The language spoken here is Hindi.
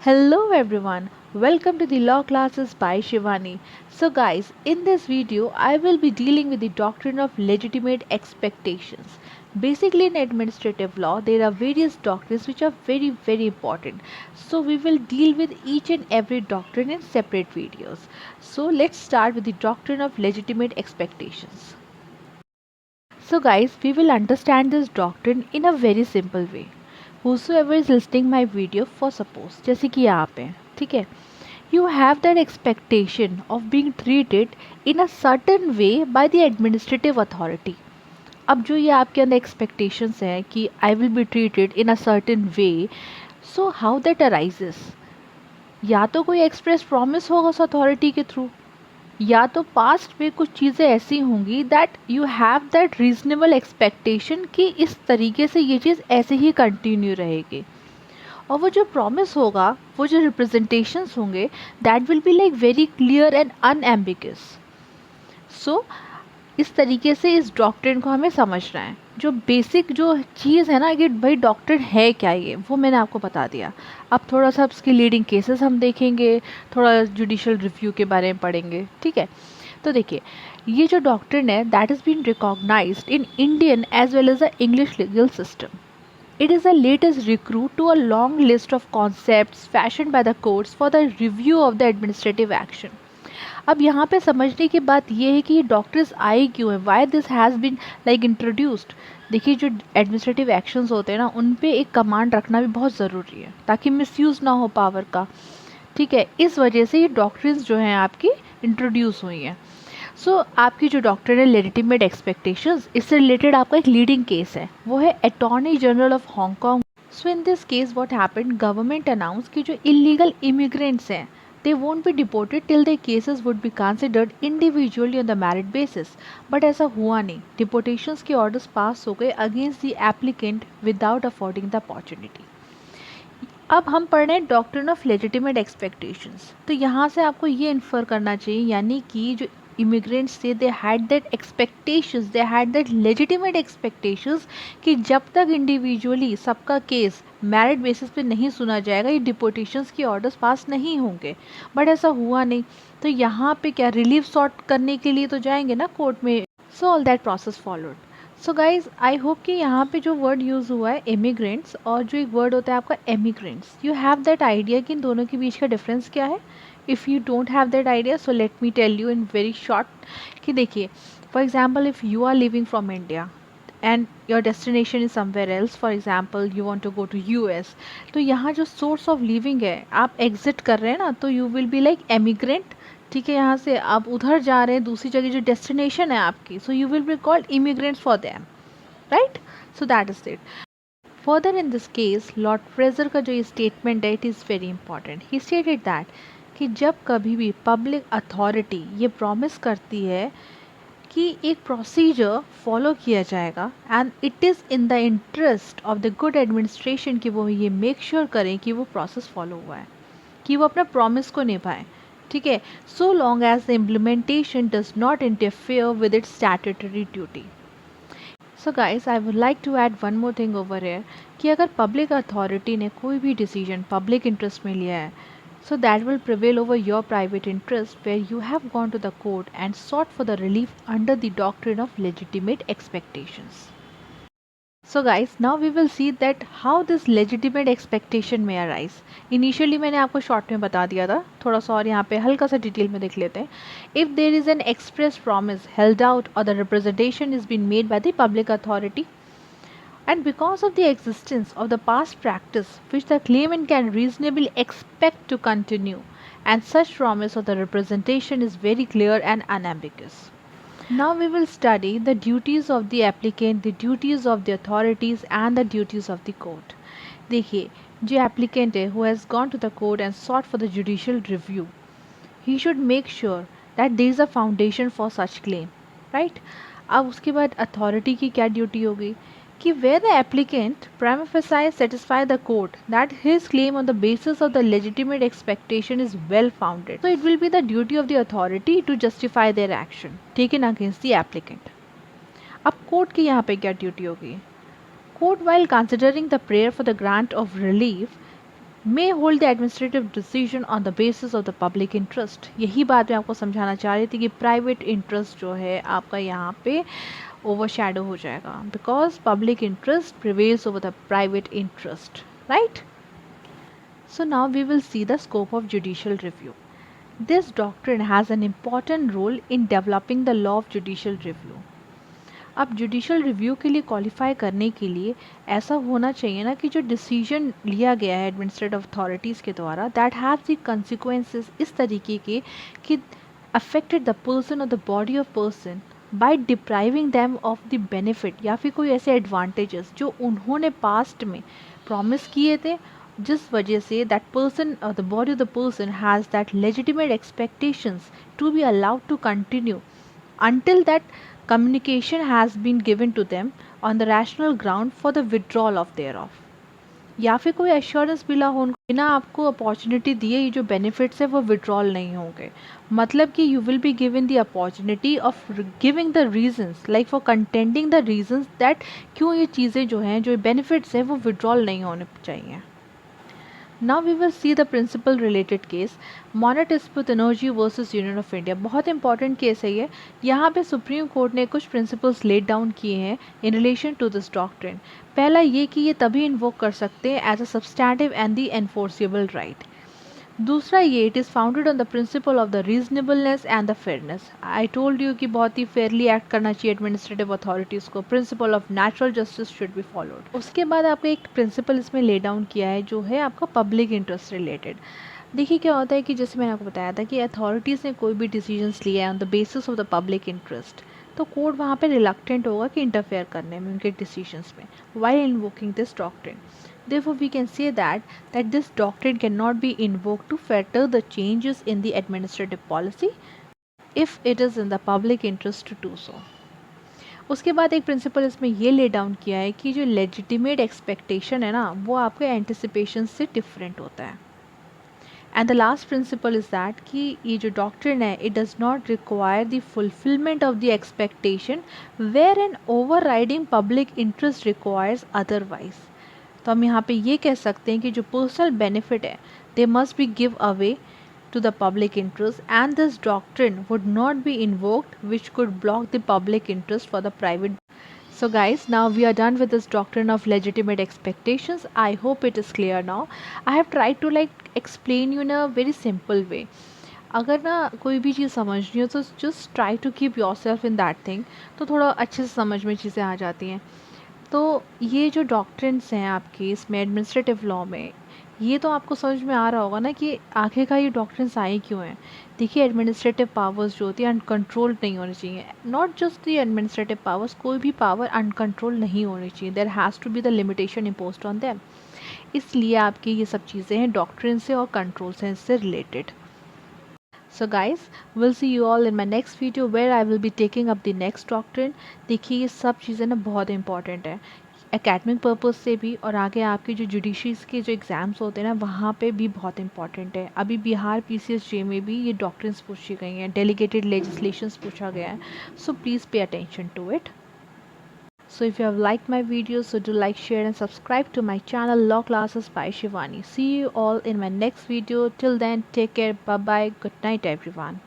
Hello everyone, welcome to the law classes by Shivani. So guys, in this video I will be dealing with the doctrine of legitimate expectations. Basically in administrative law there are various doctrines which are very important. So we will deal with each and every doctrine in separate videos. So let's start with the doctrine of legitimate expectations. So guys, we will understand this doctrine in a very simple way. Whosoever is listening my video for suppose जैसे कि आप हैं, ठीक है, you have that expectation of being treated in a certain way by the administrative authority. अब जो ये आपके अंदर expectations हैं कि I will be treated in a certain way, so how that arises? या तो कोई express promise होगा उस authority के थ्रू, या तो पास्ट में कुछ चीज़ें ऐसी होंगी that you have that reasonable expectation कि इस तरीके से ये चीज़ ऐसे ही कंटिन्यू रहेगी। और वो जो प्रॉमिस होगा, वो जो रिप्रेजेंटेशंस होंगे, that will be like very clear and unambiguous. So इस तरीके से इस डॉक्ट्रिन को हमें समझना है। जो बेसिक जो चीज़ है ना कि भाई डॉक्ट्रिन है क्या, ये वो मैंने आपको बता दिया। अब थोड़ा सा उसकी लीडिंग केसेस हम देखेंगे, थोड़ा जुडिशियल रिव्यू के बारे में पढ़ेंगे, ठीक है। तो देखिए, ये जो डॉक्ट्रिन है that is been recognised in Indian as well as the English legal system. It is the latest recruit to a long list of concepts fashioned by the courts for the review of the administrative action. अब यहाँ पे समझने की बात ये है कि ये डॉक्टर्स आए क्यों हैं, why this has been like introduced. देखिए, जो एडमिनिस्ट्रेटिव एक्शंस होते हैं ना, उन पे एक कमांड रखना भी बहुत ज़रूरी है ताकि मिसयूज़ ना हो पावर का, ठीक है। इस वजह से ये डॉक्ट्रिन्स जो हैं आपकी इंट्रोड्यूस हुई हैं। आपकी जो डॉक्टर है लेजिटिमेट एक्सपेक्टेशंस, इससे रिलेटेड आपका एक लीडिंग केस है, वो है attorney general of Hong Kong. So in this case what happened, government announce कि जो इलीगल इमिग्रेंट्स हैं they won't be deported till their cases would be considered individually on the merit basis. But ऐसा हुआ नहीं, डिपोटेशंस के ऑर्डर्स पास हो गए against the applicant without affording the opportunity. अब हम पढ़ रहे हैं डॉक्ट्रिन ऑफ लेजिटिमेट एक्सपेक्टेशंस। तो यहाँ से आपको ये इन्फर करना चाहिए, यानी कि जो इमिग्रेंट्स थे they had that expectations, they had that legitimate expectations कि जब तक इंडिविजुअली सबका केस मेरिट बेसिस पे नहीं सुना जाएगा, ये डिपोटेशंस के ऑर्डर्स पास नहीं होंगे। बट ऐसा हुआ नहीं, तो यहाँ पे क्या रिलीफ सॉर्ट करने के लिए तो जाएंगे ना कोर्ट में। So all that process followed. So guys, I hope कि यहाँ पे जो वर्ड यूज़ हुआ है इमिग्रेंट्स, और जो एक वर्ड होता है आपका emigrants, you have that idea कि इन दोनों के बीच का डिफरेंस क्या है। If you don't have that idea, so let me tell you in very short कि देखिए, for example if you are living from India and your destination is somewhere else, for example you want to go to US, तो यहाँ जो सोर्स ऑफ लिविंग है, आप एग्जिट कर रहे हैं ना, तो you will be like emigrant, ठीक है। यहाँ से आप उधर जा रहे हैं दूसरी जगह जो डेस्टिनेशन है आपकी, so you will be called immigrants for them, right. So that is it. Further in this case Lord Fraser का जो ये स्टेटमेंट है, it is very important. He stated that कि जब कभी भी पब्लिक अथॉरिटी ये प्रॉमिस करती है कि एक प्रोसीजर फॉलो किया जाएगा and it is in the interest of the good administration कि वो ये मेक श्योर करें कि वो प्रोसेस फॉलो हुआ है, कि वो अपना प्रॉमिस को निभाएं, ठीक है, so long as the implementation does not interfere with its statutory duty. So guys, I would like to add one more thing over here कि अगर पब्लिक अथॉरिटी ने कोई भी डिसीजन पब्लिक इंटरेस्ट में लिया है, so that will prevail over your private interest where you have gone to the court and sought for the relief under the doctrine of legitimate expectations. So guys, now we will see that how this legitimate expectation may arise. Initially मैंने आपको शॉर्ट में बता दिया था, थोड़ा सा और यहाँ पे हल्का सा डिटेल में देख लेते हैं। If there is an express promise held out or the representation is being made by the public authority, and because of the existence of the past practice which the claimant can reasonably expect to continue, and such promise of the representation is very clear and unambiguous. Now we will study the duties of the applicant, the duties of the authorities and the duties of the court. देखिए, जो applicant है who has gone to the court and sought for the judicial review, he should make sure that there is a foundation for such claim, right? अब उसके बाद authority की क्या duty होगी कि where the applicant prima facie satisfy the court that his claim on the basis of the legitimate expectation is well founded, so it will be the duty of the authority to justify their action taken against the applicant. अब court की यहाँ पे क्या duty होगी? Court while considering the prayer for the grant of relief may hold the administrative decision on the basis of the public interest. यही बात मैं आपको समझाना चाह रही थी कि प्राइवेट इंटरेस्ट जो है आपका यहाँ पे ओवरशैडो हो जाएगा, because public interest prevails over the private interest, right? So now we will see the scope of judicial review. This doctrine has an important role in developing the law of judicial review. अब जुडिशल रिव्यू के लिए क्वालिफाई करने के लिए ऐसा होना चाहिए ना कि जो डिसीजन लिया गया है एडमिनिस्ट्रेटिव अथॉरिटीज़ के द्वारा, दैट हैव द कंसिक्वेंसेस इस तरीके के कि अफेक्टेड द पर्सन और the body of person by depriving them of the benefit, या फिर कोई ऐसे एडवांटेजेस जो उन्होंने पास्ट में प्रॉमिस किए थे, जिस वजह से दैट पर्सन और the body of the person has that legitimate expectations to be allowed to continue until that communication has been given to them on the rational ground for the withdrawal of thereof, या फिर कोई एश्योरेंस मिला हो उनको, बिना आपको अपॉर्चुनिटी दिए ये जो बेनिफिट्स है वो विड्रॉल नहीं होंगे। मतलब कि you will be given the opportunity of giving the reasons, like for contending the reasons that क्यों ये चीज़ें जो हैं, जो बेनिफिट्स हैं, वो विड्रॉल नहीं होने चाहिए। Now we will see the principal related case, Monatisputh Energy versus union of India. बहुत इंपॉर्टेंट केस है ये। यहाँ पे सुप्रीम कोर्ट ने कुछ प्रिंसिपल्स लेट डाउन किए हैं in relation to this doctrine. पहला ये कि ये तभी इन्वोक कर सकते हैं as a substantive and the enforceable right. दूसरा ये, it is founded on the principle of the reasonableness and the fairness. I told you कि बहुत ही फेयरली एक्ट करना चाहिए एडमिनिस्ट्रेटिव अथॉरिटीज़ को। Principle of natural justice should be followed. उसके बाद आपका एक प्रिंसिपल इसमें ले डाउन किया है जो है आपका पब्लिक इंटरेस्ट रिलेटेड। देखिए क्या होता है कि जैसे मैंने आपको बताया था कि अथॉरिटीज़ ने कोई भी डिसीजंस लिया है on the basis of the public interest, तो कोर्ट वहाँ पे रिलक्टेंट होगा कि इंटरफेयर करने में उनके डिसीजंस में, while invoking this doctrine. Therefore, we can say that this doctrine cannot be invoked to fetter the changes in the administrative policy if it is in the public interest to do so. उसके बाद एक प्रिंसिपल इसमें ये ले डाउन किया है कि जो लेजिटिमेट एक्सपेक्टेशन है ना, वो आपके एंटिसिपेशन से डिफरेंट होता है। And the last principle is that कि ये जो डॉक्ट्रिन है, it does not require the fulfilment of the expectation where an overriding public interest requires otherwise. तो हम यहाँ पे ये कह सकते हैं कि जो पर्सनल बेनिफिट है, they must be give away to the public interest, and this doctrine would not be invoked which could block the public interest for the private. So guys, now we are done with this doctrine of legitimate expectations. I hope it is clear now. I have tried to like explain you in a very simple way. अगर ना कोई भी चीज़ समझनी हो तो just try to keep yourself in that thing, तो थोड़ा अच्छे से समझ में चीज़ें आ जाती हैं। तो ये जो डॉक्ट्रिन्स हैं आपकी इसमें एडमिनिस्ट्रेटिव लॉ में, ये तो आपको समझ में आ रहा होगा ना कि आखिरकार ये डॉक्ट्रिन्स आई क्यों हैं। देखिए, एडमिनिस्ट्रेटिव पावर्स जो होती है अनकंट्रोल्ड नहीं होनी चाहिए। Not just the administrative powers, कोई भी पावर अनकंट्रोल नहीं होनी चाहिए। There has to be the limitation imposed on them. इसलिए आपकी ये सब चीज़ें हैं डॉक्ट्रिन से और कंट्रोल से इससे related. So guys, we'll see you all in my next video where I will be taking up the next doctrine. देखिए, ये सब चीज़ें ना बहुत इंपॉर्टेंट है एकेडमिक पर्पज़ से भी, और आगे आपके जो जुडिशरीज के जो एग्ज़ाम्स होते हैं ना, वहाँ पे भी बहुत इंपॉर्टेंट है। अभी बिहार PCSJ में भी ये डॉक्ट्रिन्स पूछी गई हैं, डेलीगेटेड लेजिस्लेशंस पूछा गया है। So please pay attention to it. So if you have liked my videos, so do like, share and subscribe to my channel Law Classes by Shivani. See you all in my next video. Till then, take care. Bye bye. Good night everyone.